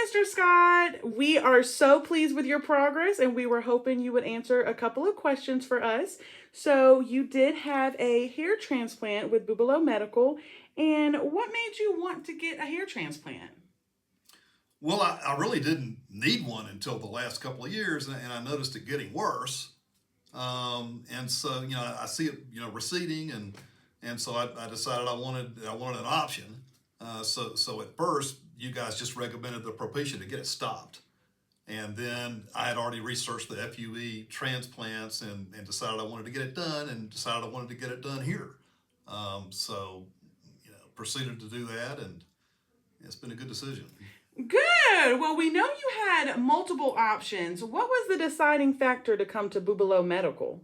Mr. Scott. We are so pleased with your progress, and we were hoping you would answer a couple of questions for us. So, you did have a hair transplant with Bubolo Medical, and what made you want to get a hair transplant? Well, I really didn't need one until the last couple of years, and I noticed it getting worse. And so, I see it, receding, and so I decided I wanted an option. So at first, you guys just recommended the Propecia to get it stopped, and then I had already researched the FUE transplants and decided I wanted to get it done, and decided I wanted to get it done here. So, proceeded to do that, and it's been a good decision. Good. Well, we know you had multiple options. What was the deciding factor to come to Bubolo Medical?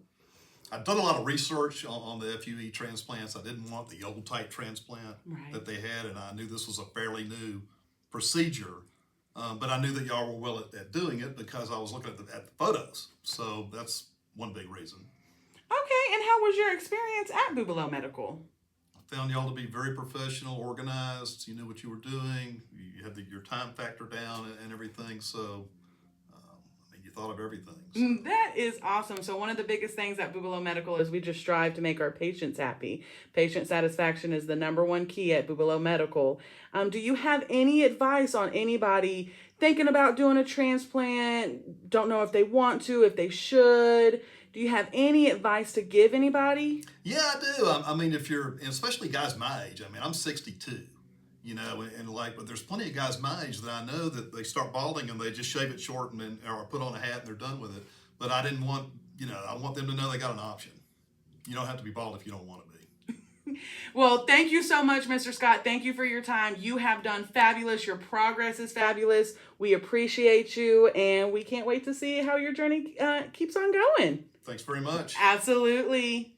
I've done a lot of research on the FUE transplants. I didn't want the old type transplant Right. that they had, and I knew this was a fairly new procedure. But I knew that y'all were well at doing it because I was looking at the photos. So that's one big reason. Okay, and how was your experience at Bubolo Medical? I found y'all to be very professional, organized. You knew what you were doing. You had your time factor down and everything. So, you thought of everything. So. That is awesome. So one of the biggest things at Bubolo Medical is we just strive to make our patients happy. Patient satisfaction is the number one key at Bubolo Medical. Do you have any advice on anybody thinking about doing a transplant, don't know if they want to, if they should? Do you have any advice to give anybody? Yeah, I do. I mean, if you're, especially guys my age, I mean, I'm 62, but there's plenty of guys my age that I know that they start balding and they just shave it short or put on a hat and they're done with it. But I didn't want, I want them to know they got an option. You don't have to be bald if you don't want to be. Well, thank you so much, Mr. Scott. Thank you for your time. You have done fabulous. Your progress is fabulous. We appreciate you, and we can't wait to see how your journey keeps on going. Thanks very much. Absolutely.